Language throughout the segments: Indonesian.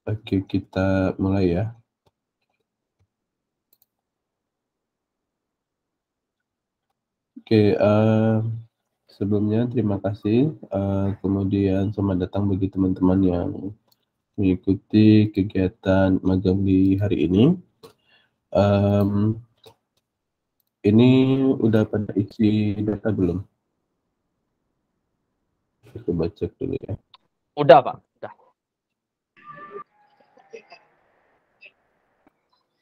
Oke, kita mulai ya. Oke, sebelumnya terima kasih. Kemudian selamat datang bagi teman-teman yang mengikuti kegiatan magang di hari ini. Ini udah pada isi data belum? Coba cek dulu ya. Udah, Pak.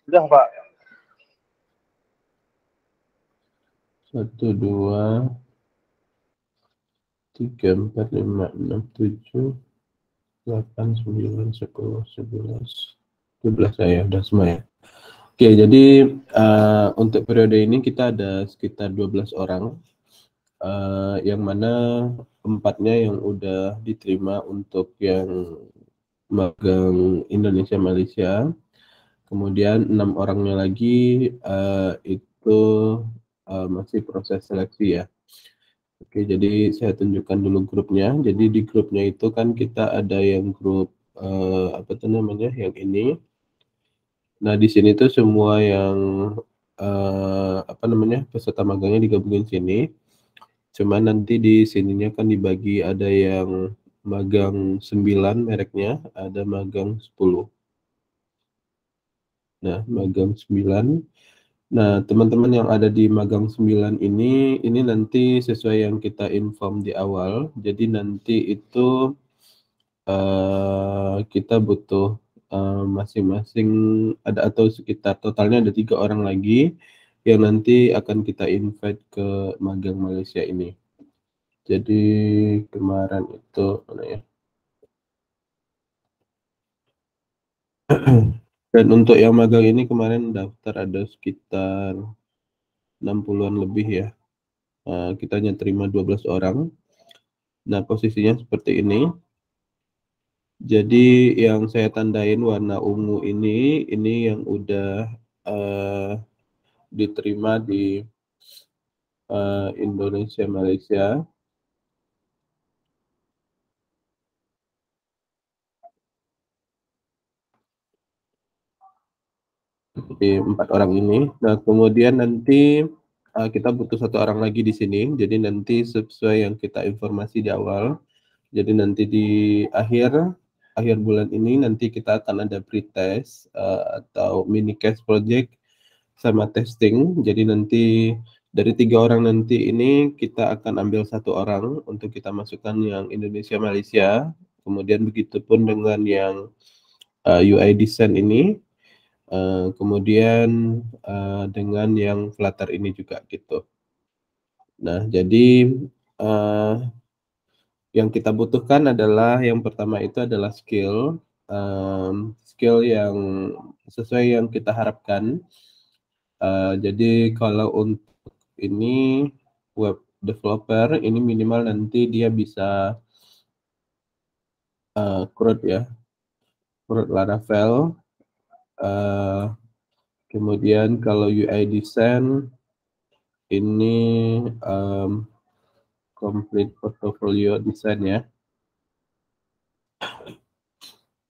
Udah, Pak. 1, 2, 3, 4, 5, 6, 7, 8, 9, 10, 11, 12 saya udah semua ya. Oke, jadi untuk periode ini kita ada sekitar 12 orang, yang mana 4-nya yang udah diterima untuk yang magang Indonesia Malaysia, kemudian 6 orangnya lagi itu masih proses seleksi ya. Oke, jadi saya tunjukkan dulu grupnya. Jadi di grupnya itu kan kita ada yang grup apa tuh namanya, yang ini. Nah, di sini tuh semua yang apa namanya, peserta magangnya digabungin sini. Cuma nanti di sininya kan dibagi, ada yang magang 9 mereknya, ada magang 10. Nah, magang 9. Nah, teman-teman yang ada di magang 9 ini nanti sesuai yang kita inform di awal. Jadi nanti itu kita butuh masing-masing ada, atau sekitar totalnya ada 3 orang lagi yang nanti akan kita invite ke magang Malaysia ini. Jadi kemarin itu mana ya? Dan untuk yang magang ini kemarin daftar ada sekitar 60-an lebih ya. Kita hanya terima 12 orang. Nah, posisinya seperti ini. Jadi yang saya tandain warna ungu ini yang udah diterima di Indonesia Malaysia. Jadi 4 orang ini. Nah, kemudian nanti kita butuh 1 orang lagi di sini. Jadi nanti sesuai yang kita informasi di awal. Jadi nanti di akhir bulan ini nanti kita akan ada pre-test atau mini case project sama testing. Jadi nanti dari 3 orang nanti ini kita akan ambil 1 orang untuk kita masukkan yang Indonesia Malaysia. Kemudian begitupun dengan yang UI design ini. Kemudian dengan yang Flutter ini juga gitu. Nah, jadi yang kita butuhkan adalah yang pertama itu adalah skill yang sesuai yang kita harapkan. Jadi kalau untuk ini web developer ini minimal nanti dia bisa CRUD ya, CRUD Laravel. Kemudian kalau UI design ini complete portfolio design ya.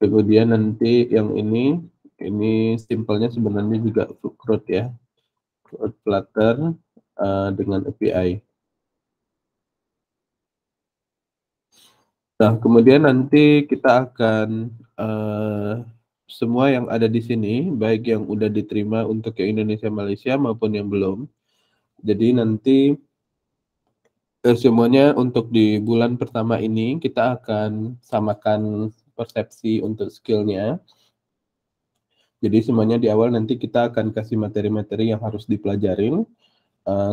Kemudian nanti yang ini simpelnya sebenarnya juga CRUD ya, CRUD Flutter dengan API. Nah, kemudian nanti kita akan semua yang ada di sini, baik yang udah diterima untuk yang Indonesia Malaysia maupun yang belum. Jadi nanti semuanya untuk di bulan pertama ini kita akan samakan persepsi untuk skillnya. Jadi semuanya di awal nanti kita akan kasih materi-materi yang harus dipelajarin.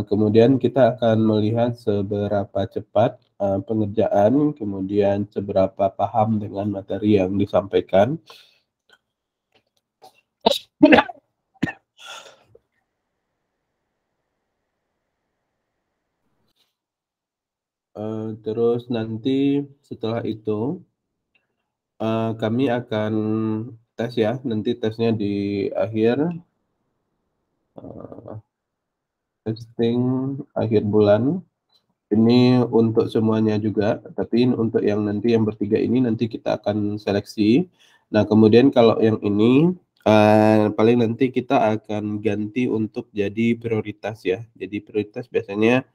Kemudian kita akan melihat seberapa cepat pengerjaan, kemudian seberapa paham dengan materi yang disampaikan. Terus nanti setelah itu kami akan tes ya, nanti tesnya di akhir testing akhir bulan. Ini untuk semuanya juga, tapi untuk yang nanti yang bertiga ini nanti kita akan seleksi. Nah, kemudian kalau yang ini paling nanti kita akan ganti untuk jadi prioritas ya. Jadi prioritas biasanya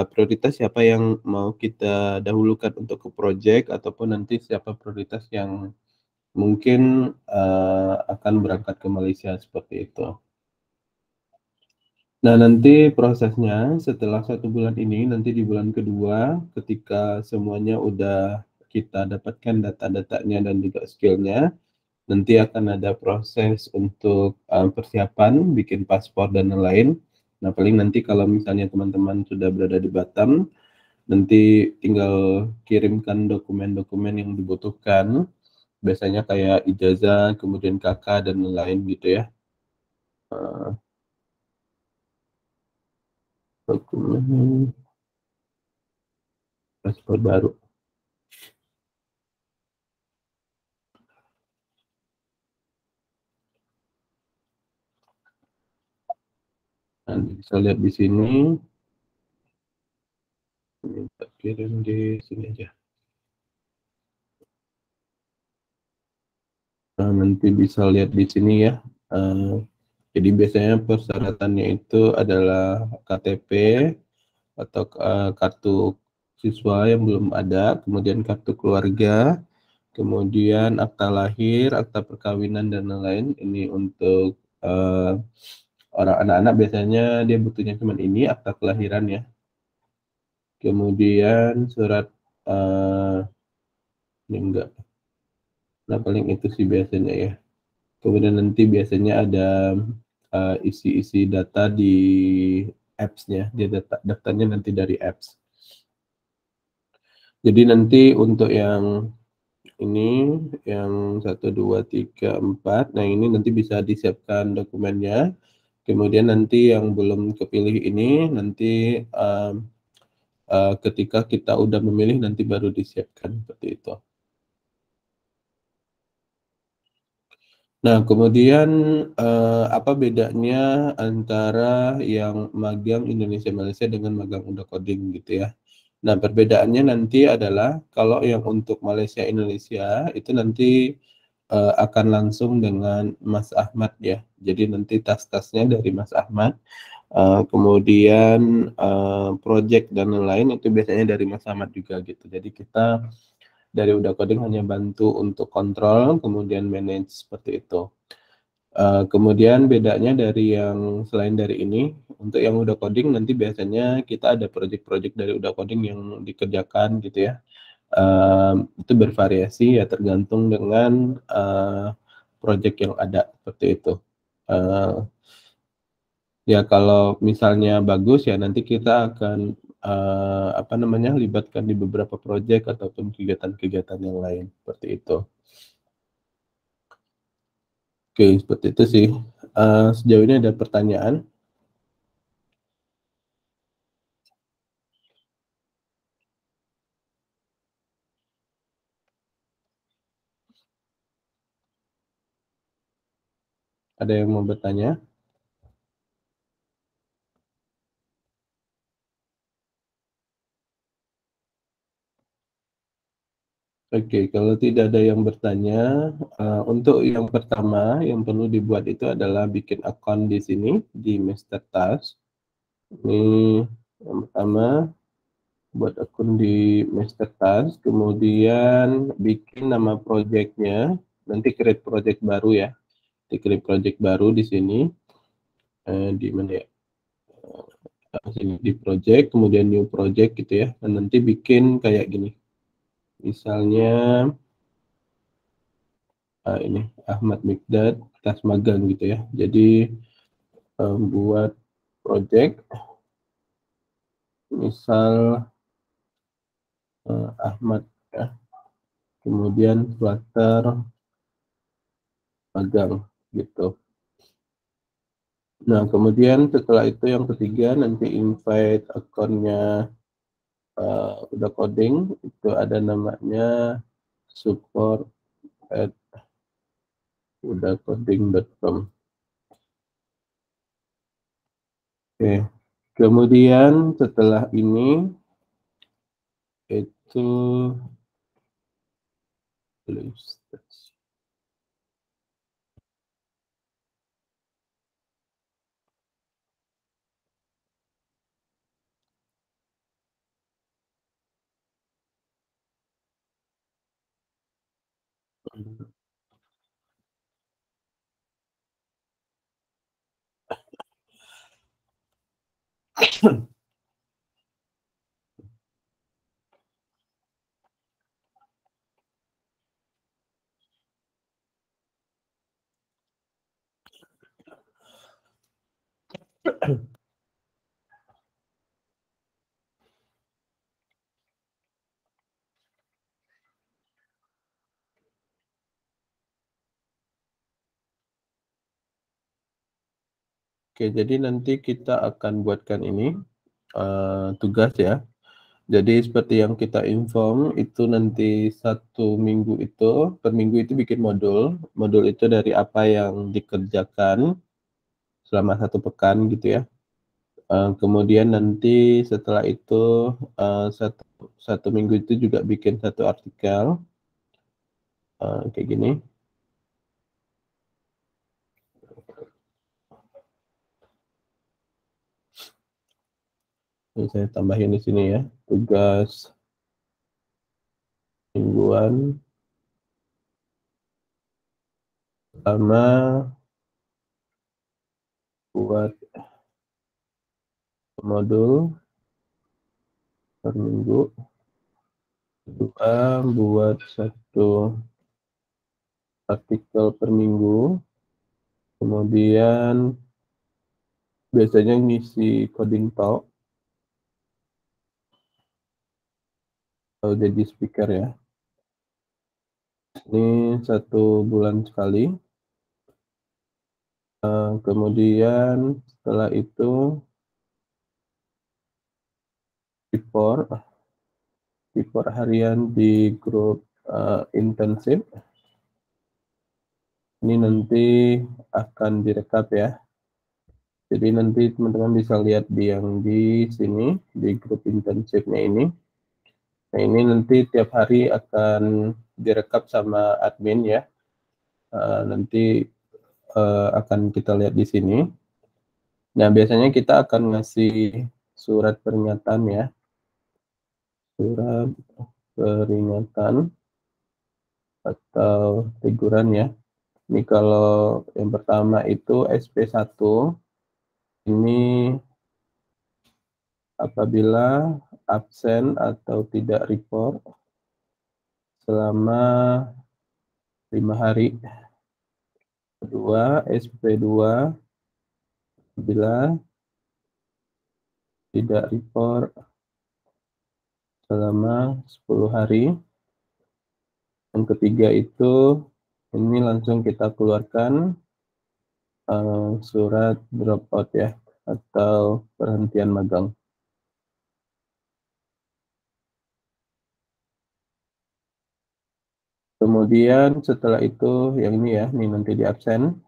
prioritas siapa yang mau kita dahulukan untuk ke project ataupun nanti siapa prioritas yang mungkin akan berangkat ke Malaysia seperti itu. Nah, nanti prosesnya setelah 1 bulan ini, nanti di bulan kedua, ketika semuanya udah kita dapatkan data-datanya dan juga skillnya, nanti akan ada proses untuk persiapan, bikin paspor dan lain-lain. Nah, paling nanti kalau misalnya teman-teman sudah berada di Batam, nanti tinggal kirimkan dokumen-dokumen yang dibutuhkan, biasanya kayak ijazah, kemudian KK, dan lain-lain gitu ya. Dokumen paspor baru. Nah, bisa lihat di sini. Ini kita kirim di sini aja. Nah, nanti bisa lihat di sini ya. Jadi biasanya persyaratannya itu adalah KTP atau kartu siswa yang belum ada, kemudian kartu keluarga, kemudian akta lahir, akta perkawinan dan lain-lain. Ini untuk orang anak-anak biasanya dia butuhnya cuma ini, akta kelahiran ya. Kemudian surat ini enggak. Nah, paling itu sih biasanya ya. Kemudian nanti biasanya ada isi-isi data di apps-nya. Dia daftarnya nanti dari apps. Jadi nanti untuk yang ini, yang 1, 2, 3, 4, nah ini nanti bisa disiapkan dokumennya. Kemudian nanti yang belum kepilih ini, nanti ketika kita udah memilih, nanti baru disiapkan seperti itu. Nah, kemudian apa bedanya antara yang magang Indonesia Malaysia dengan magang Udah Coding gitu ya. Nah, perbedaannya nanti adalah kalau yang untuk Malaysia Indonesia itu nanti akan langsung dengan Mas Ahmad ya. Jadi nanti tas-tasnya dari Mas Ahmad. Kemudian project dan lain-lain itu biasanya dari Mas Ahmad juga gitu. Jadi kita dari Udah Coding hanya bantu untuk kontrol, kemudian manage seperti itu. Kemudian bedanya dari yang selain dari ini, untuk yang Udah Coding nanti biasanya kita ada project-project dari Udah Coding yang dikerjakan gitu ya. Itu bervariasi ya tergantung dengan project yang ada seperti itu. Ya kalau misalnya bagus ya nanti kita akan apa namanya libatkan di beberapa project ataupun kegiatan-kegiatan yang lain seperti itu. Oke, seperti itu sih. Sejauh ini ada pertanyaan? Ada yang mau bertanya? Oke, kalau tidak ada yang bertanya, untuk yang pertama yang perlu dibuat itu adalah bikin akun di sini di Master Task. Ini yang pertama, buat akun di Master Task, kemudian bikin nama projectnya, nanti create project baru ya, di create project baru di sini, di mana ya? Sini di project, kemudian new project gitu ya, dan nanti bikin kayak gini. Misalnya ini Ahmad Mikdad tas magang gitu ya. Jadi buat project misal Ahmad ya. Kemudian Flutter magang gitu. Nah, kemudian setelah itu yang ketiga nanti invite akunnya Udah Coding, itu ada namanya support at udahcoding.com. Oke, kemudian setelah ini itu Oke, jadi nanti kita akan buatkan ini tugas ya. Jadi seperti yang kita inform itu nanti 1 minggu itu, per minggu itu bikin modul. Modul itu dari apa yang dikerjakan selama 1 pekan gitu ya. Kemudian nanti setelah itu satu minggu itu juga bikin satu artikel kayak gini. Ini saya tambahin di sini ya, tugas mingguan sama buat modul per minggu, kedua buat satu artikel per minggu, kemudian biasanya ngisi coding talk atau jadi speaker ya. Ini 1 bulan sekali. Kemudian setelah itu report harian di grup intensif. Ini nanti akan direkap ya. Jadi nanti teman-teman bisa lihat yang di sini di grup intensifnya ini. Nah, ini nanti tiap hari akan direkap sama admin ya. Nanti akan kita lihat di sini. Nah, biasanya kita akan ngasih surat peringatan ya. Surat peringatan atau teguran ya. Ini kalau yang pertama itu SP1, ini apabila absen atau tidak report selama 5 hari. Kedua, SP2 apabila tidak report selama 10 hari. Yang ketiga itu ini langsung kita keluarkan surat dropout ya atau perhentian magang. Kemudian setelah itu yang ini ya, ini nanti di absen.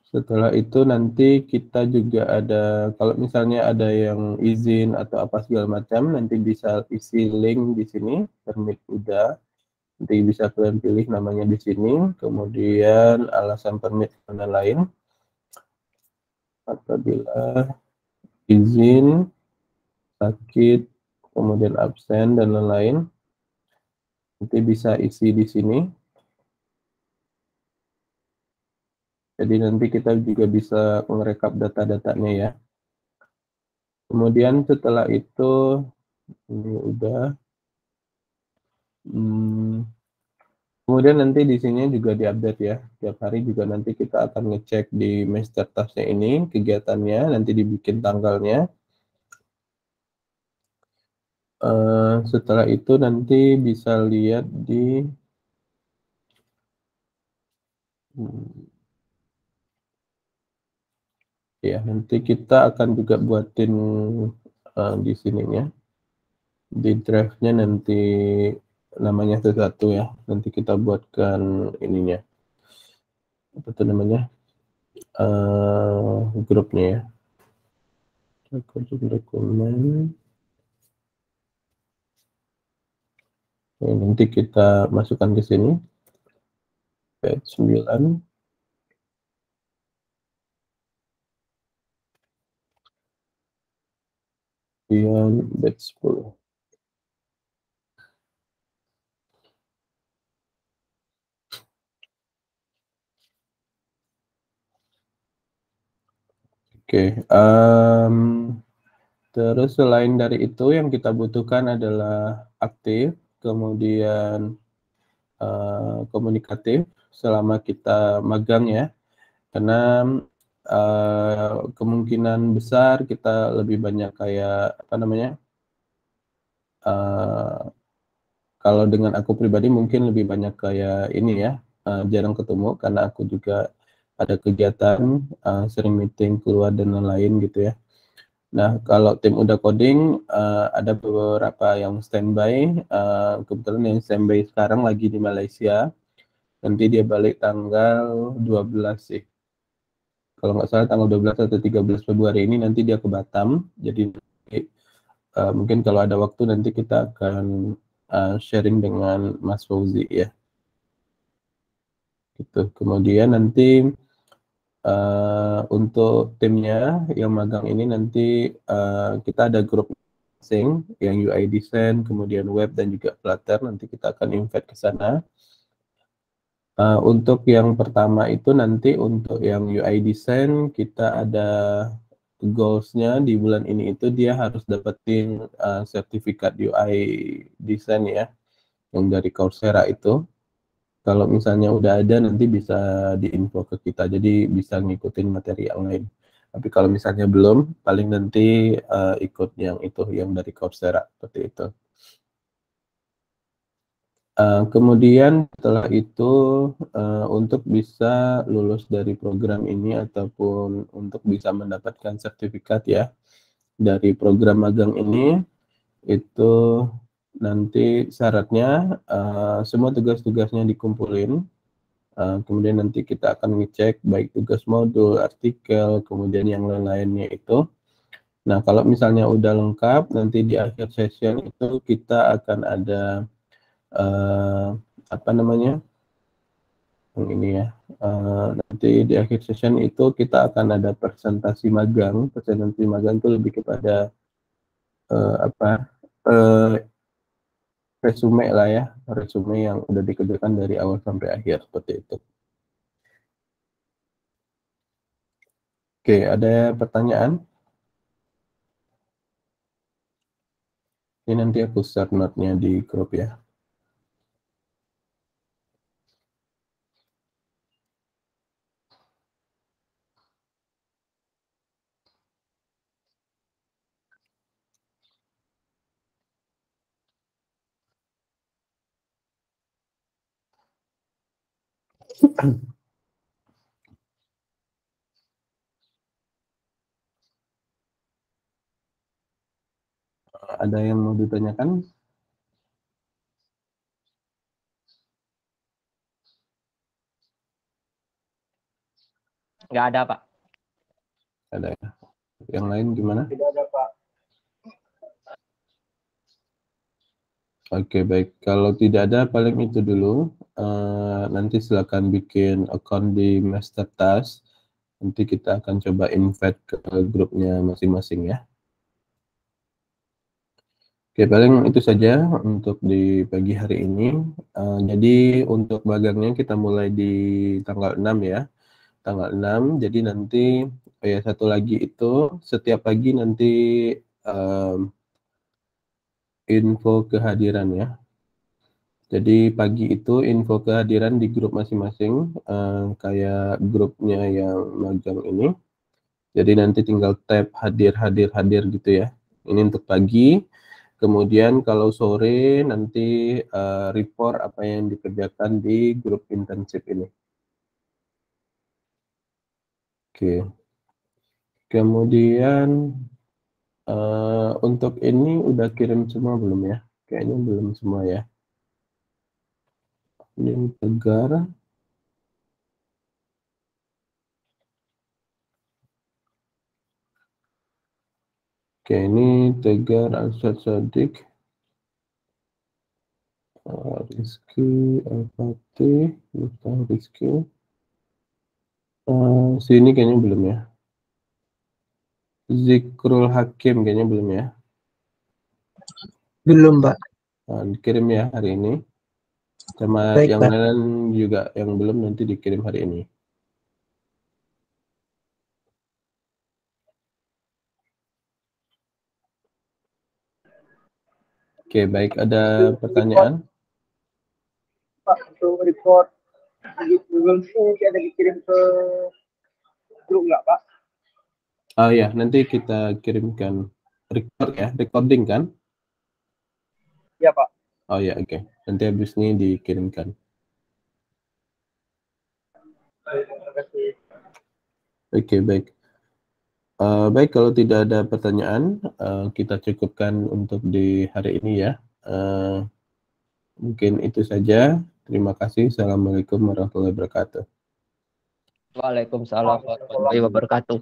Setelah itu nanti kita juga ada, kalau misalnya ada yang izin atau apa segala macam, nanti bisa isi link di sini, permit udah. Nanti bisa kalian pilih namanya di sini, kemudian alasan permit dan lain-lain. Apabila izin, sakit, kemudian absen dan lain-lain, nanti bisa isi di sini. Jadi nanti kita juga bisa merekap data-datanya ya. Kemudian setelah itu ini udah. Kemudian nanti di sini juga diupdate ya. Tiap hari juga nanti kita akan ngecek di master tasknya ini kegiatannya, nanti dibikin tanggalnya. Setelah itu nanti bisa lihat di ya, nanti kita akan juga buatin di sininya, di drive-nya nanti namanya sesuatu ya, nanti kita buatkan ininya, apa itu namanya, grupnya ya, dokumen. Nah, nanti kita masukkan ke sini, page 9. Kemudian batch 10. Oke, terus selain dari itu yang kita butuhkan adalah aktif, kemudian komunikatif selama kita magang ya, karena kemungkinan besar kita lebih banyak kayak apa namanya, kalau dengan aku pribadi mungkin lebih banyak kayak ini ya, jarang ketemu karena aku juga ada kegiatan, sering meeting keluar dan lain-lain gitu ya. Nah, kalau tim udah coding, ada beberapa yang standby, kebetulan yang standby sekarang lagi di Malaysia, nanti dia balik tanggal 12 sih. Kalau nggak salah tanggal 12 atau 13 Februari ini nanti dia ke Batam, jadi mungkin kalau ada waktu nanti kita akan sharing dengan Mas Fauzi ya. Gitu. Kemudian nanti untuk timnya yang magang ini nanti kita ada grup masing yang UI design, kemudian web dan juga Flutter, nanti kita akan invite ke sana. Untuk yang pertama itu nanti untuk yang UI design kita ada goals-nya di bulan ini itu dia harus dapetin sertifikat UI design ya, yang dari Coursera itu. Kalau misalnya udah ada nanti bisa diinfo ke kita, jadi bisa ngikutin materi yang lain. Tapi kalau misalnya belum, paling nanti ikut yang itu, yang dari Coursera, seperti itu. Kemudian setelah itu untuk bisa lulus dari program ini ataupun untuk bisa mendapatkan sertifikat ya dari program magang ini, itu nanti syaratnya semua tugas-tugasnya dikumpulin. Kemudian nanti kita akan ngecek baik tugas modul, artikel, kemudian yang lain-lainnya itu. Nah, kalau misalnya udah lengkap, nanti di akhir session itu kita akan ada apa namanya, yang ini ya. Nanti di akhir session itu kita akan ada presentasi magang. Presentasi magang itu lebih kepada apa? Resume lah ya, resume yang udah dikerjakan dari awal sampai akhir seperti itu. Oke, ada pertanyaan? Ini nanti aku share note-nya di grup ya. Ada yang mau ditanyakan? Nggak ada, Pak. Ada ya. Yang lain gimana? Tidak ada, Pak. Oke, baik. Kalau tidak ada, paling itu dulu. Nanti silakan bikin account di Master Task. Nanti kita akan coba invite ke grupnya masing-masing ya. Oke, paling itu saja untuk di pagi hari ini. Jadi untuk magangnya kita mulai di tanggal 6 ya. Tanggal 6, jadi nanti ya satu lagi itu setiap pagi nanti info kehadiran ya. Jadi pagi itu info kehadiran di grup masing-masing, kayak grupnya yang magang ini. Jadi nanti tinggal tab hadir, hadir, hadir gitu ya. Ini untuk pagi. Kemudian kalau sore nanti report apa yang dikerjakan di grup internship ini. Oke. Kemudian untuk ini udah kirim semua belum ya? Kayaknya belum semua ya. Ini Tegar. Oke, ini Tegar Arsyad Sodik. Rizky Al-Fatih, Miftah Rizky. Sini kayaknya belum ya. Zikrul Hakim kayaknya belum ya. Belum, Pak. Dikirim ya hari ini. Sama Baik, yang Pak. lain juga yang belum nanti dikirim hari ini. Oke, baik. Ada pertanyaan? Pak, untuk report Google Sheet ada dikirim ke grup nggak, Pak? Oh ya, nanti kita kirimkan recording kan? Iya, Pak. Oh ya, oke. Nanti habis ini dikirimkan. Terima kasih. Oke, baik. Baik, kalau tidak ada pertanyaan, kita cukupkan untuk di hari ini ya. Mungkin itu saja. Terima kasih. Assalamualaikum warahmatullahi wabarakatuh. Waalaikumsalam warahmatullahi wabarakatuh.